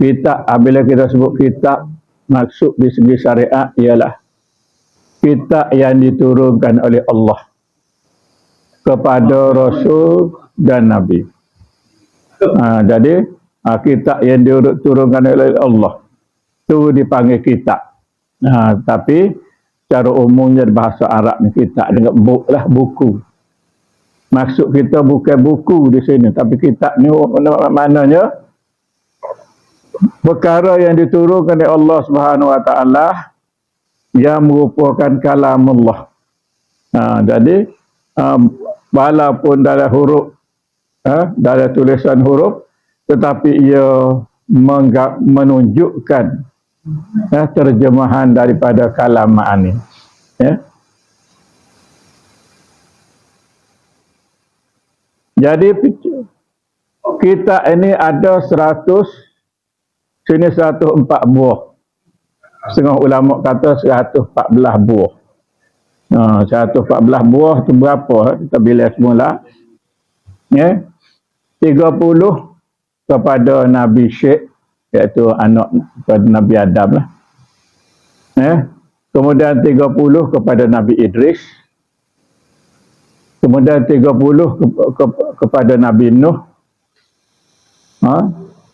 Kitab, apabila kita sebut kitab, maksud di segi syariat ialah kitab yang diturunkan oleh Allah kepada Rasul dan Nabi. Jadi kitab yang diturunkan oleh Allah itu dipanggil kitab. Tapi secara umumnya bahasa Arab ni kitab dengan buku. Maksud kita bukan buku di sini, tapi kitab ni maknanya perkara yang diturunkan oleh Allah Subhanahu Wa Taala yang merupakan kalam Allah. Jadi walaupun dalam huruf, dalam tulisan huruf, tetapi ia menunjukkan terjemahan daripada kalam ma'ani. Jadi kita ini ada 104 buah. Setengah ulama kata 114 buah. 114 buah itu berapa? Kita bila semula. 30 kepada Nabi Syekh, iaitu anak kepada Nabi Adam lah. Kemudian 30 kepada Nabi Idris. Kemudian 30 kepada Nabi Nuh.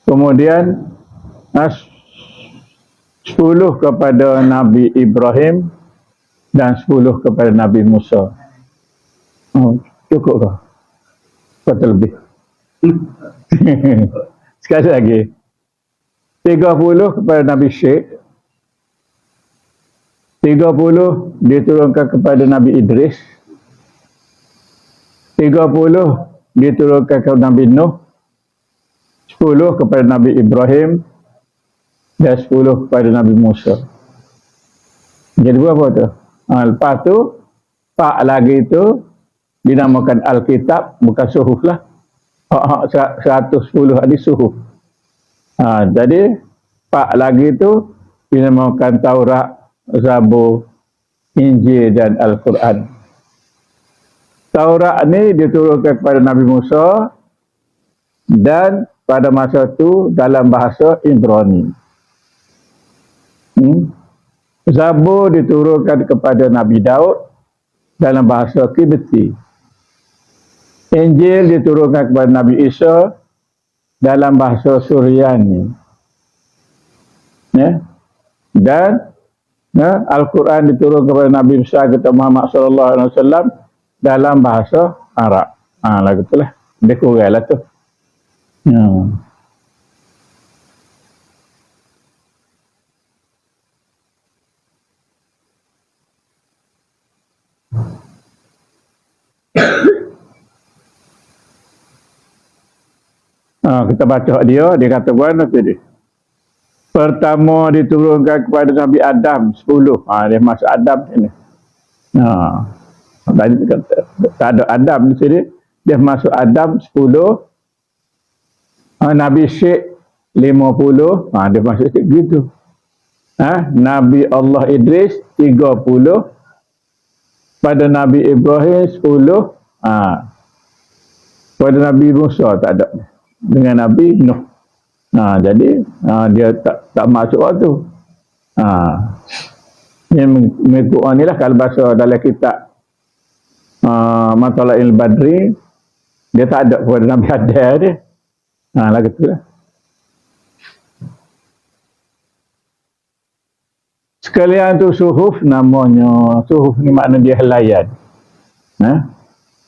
Kemudian 10 kepada Nabi Ibrahim dan 10 kepada Nabi Musa. Cukup ke? Atau lebih? Sekali lagi. 30 kepada Nabi Syekh. 30 diturunkan kepada Nabi Idris. 30 diturunkan kepada Nabi Nuh. 10 kepada Nabi Ibrahim dan 10 kepada Nabi Musa. Jadi berapa tu? Lepas tu, pak lagi tu dinamakan Alkitab, bukan suhuf lah. 110 hadis suhuf. Jadi pak lagi tu dinamakan Taurat, Zabur, Injil dan Al-Quran. Taurat ni diturunkan kepada Nabi Musa dan pada masa itu dalam bahasa Ibrani. Zabur diturunkan kepada Nabi Daud dalam bahasa Kibti. Injil diturunkan kepada Nabi Isa dalam bahasa Suryani. Dan Al-Quran diturunkan kepada Nabi besar kita Muhammad sallallahu alaihi wasallam dalam bahasa Arab. Lagu tu lah. Dia kurang lah tu. Kita baca dia kata mana tadi? Pertama diturunkan kepada Nabi Adam 10. Dia masuk Adam sini. Tak ada Adam di sini. Dia masuk Adam 10. Nabi Syekh 50. Dia masuk Syekh gitu. Nabi Allah Idris 30. Pada Nabi Ibrahim 10. Pada Nabi Musa tak ada. Dengan Nabi Nuh. Jadi dia tak masuk waktu. Yang mengikut ni lah kalau bahasa dalam kitab Matala'il Badri, dia tak ada kepada Nabi Adam dia. Lagu tu lah. Sekalian tu suhuf namanya. Suhuf ni makna dia helaian.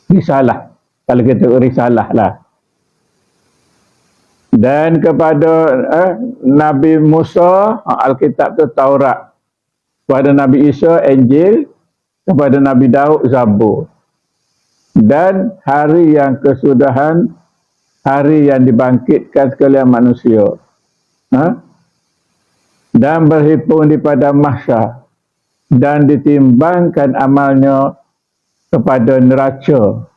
Risalah. Kalau kita risalah lah. Dan kepada Nabi Musa, Alkitab tu Taurat. Kepada Nabi Isa, Injil. Kepada Nabi Daud, Zabur. Dan hari yang kesudahan, hari yang dibangkitkan sekalian manusia. Dan berhimpun di padang mahsyar. Dan ditimbangkan amalnya kepada neraca.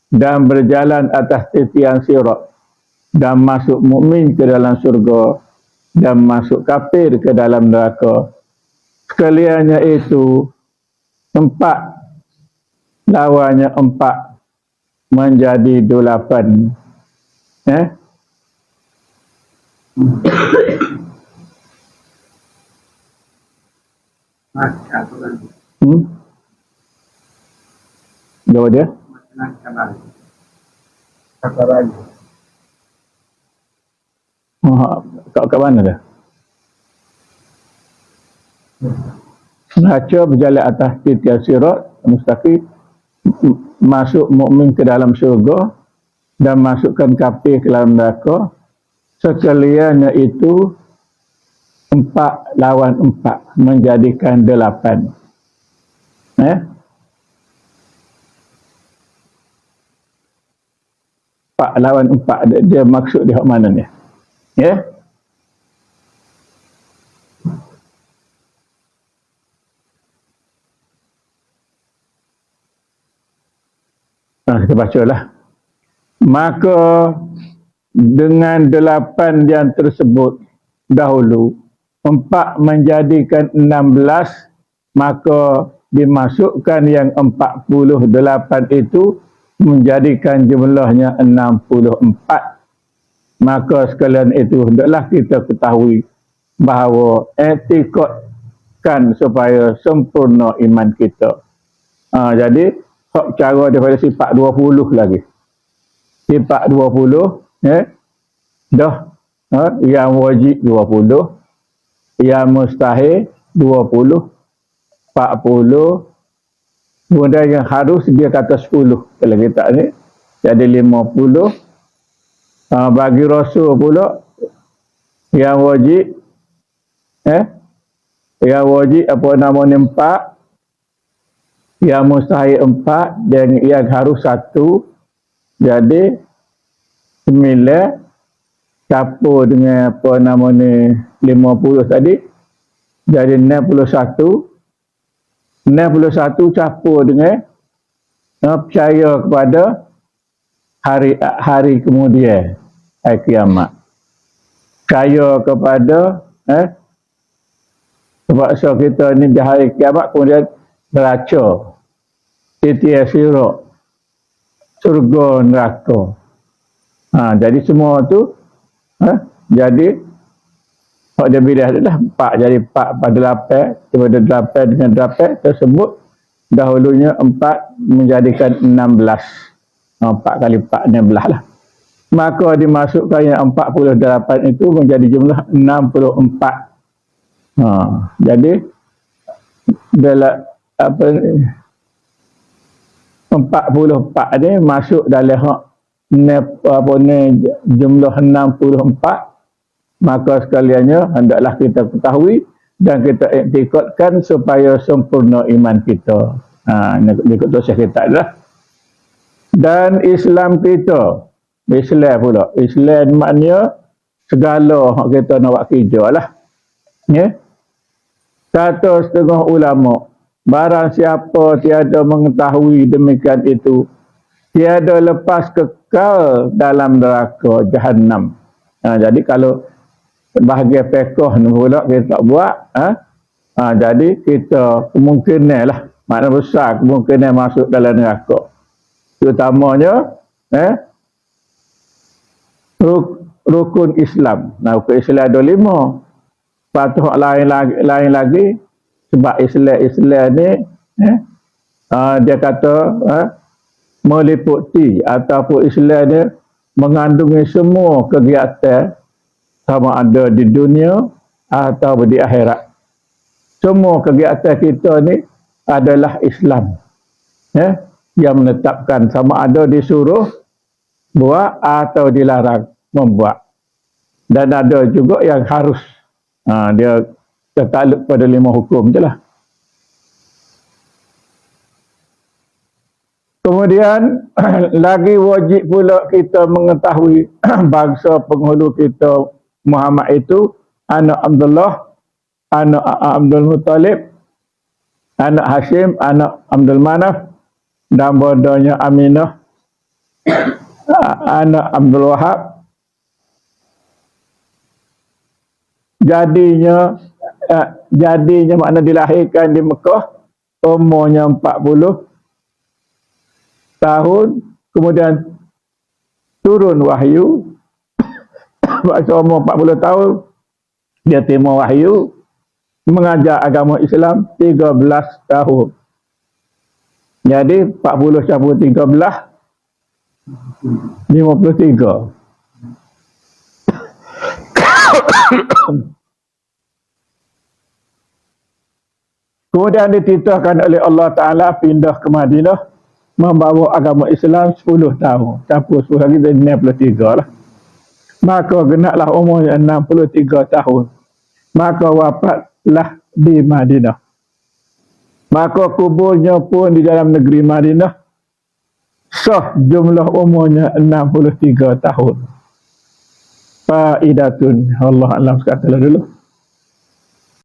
Dan berjalan atas titian sirat. Dan masuk mukmin ke dalam surga dan masuk kafir ke dalam neraka. Sekaliannya itu 4, lawannya 4 menjadi 8. Jawab dia. Kat mana dia? Baca berjalan atas titian sirat mustaqim, masuk mukmin ke dalam syurga dan masukkan kafir ke dalam neraka. Sekaliannya itu 4 lawan 4 menjadikan 8. 4 lawan 4 dia maksud dia mana ni? Ya? Kita bacalah. Maka dengan 8 yang tersebut dahulu 4 menjadikan 16, maka dimasukkan yang 48 itu menjadikan jumlahnya 64. Maka sekalian itu hendaklah kita ketahui bahawa etikotkan supaya sempurna iman kita. Jadi hak cara daripada sifat 20 lagi. Sifat 20 dah yang wajib 20, yang mustahil 20, 40, kemudian yang harus dia kata 10 kalau kita ni jadi 50. Bagi Rasul pula yang wajib yang wajib apa namanya 4, yang mustahil 4 dan yang harus 1, jadi 9 campur dengan apa namanya 50 tadi jadi 61 campur dengan percaya kepada hari kemudian, hari kiamat, percaya kepada sebab kita ni di hari kiamat kemudian neraca, titian sirat, surga, neraka. Jadi semua tu jadi hak dia pilih adalah 4, jadi 4 pada 8, daripada 8 dengan 8 tersebut dahulunya 4 menjadikan 16. 4 kali 4 16 lah. Maka dimasukkan yang 48 itu menjadi jumlah 64. Jadi dalam apa 44 ni masuk dalam hak jumlah 64. Maka sekaliannya hendaklah kita ketahui dan kita iktikadkan supaya sempurna iman kita. Ini dosa kita adalah. Dan Islam kita, Islam pula. Islam maknanya segala hak kita nak buat kerja lah. Kata setengah ulama, barang siapa tiada mengetahui demikian itu, tiada lepas kekal dalam neraka Jahannam. Jadi kalau bahagian fiqh ni pula kita tak buat, jadi kita kemungkinan lah, makna besar kemungkinan masuk dalam neraka. Terutamanya rukun Islam. Rukun Islam ada 5. Patut lain lagi sebab Islam ni dia kata meliputi ataupun Islam ni mengandungi semua kegiatan sama ada di dunia atau di akhirat. Semua kegiatan kita ni adalah Islam. Yang menetapkan sama ada disuruh buat atau dilarang membuat. Dan ada juga yang harus. Dia tertakluk pada 5 hukum je lah. Kemudian lagi wajib pula kita mengetahui bangsa penghulu kita Muhammad itu anak Abdullah, anak Abdul Muttalib, anak Hashim, anak Abdul Manaf, dan bodohnya Aminah, anak Abdul Wahab. Jadinya makna dilahirkan di Mekah, umurnya 40 tahun, kemudian turun wahyu. Waktu umur 40 tahun dia terima wahyu, mengajar agama Islam 13 tahun. Jadi 40 campur 13 53. Kemudian dititahkan oleh Allah Ta'ala pindah ke Madinah, membawa agama Islam 10 tahun. Campur 10 lagi jadi 63 lah. Maka genaklah umurnya 63 tahun. Maka wafatlah di Madinah. Maka kuburnya pun di dalam negeri Madinah. Sah jumlah umurnya 63 tahun. Faidatun. Allah Alam sekatalah dulu.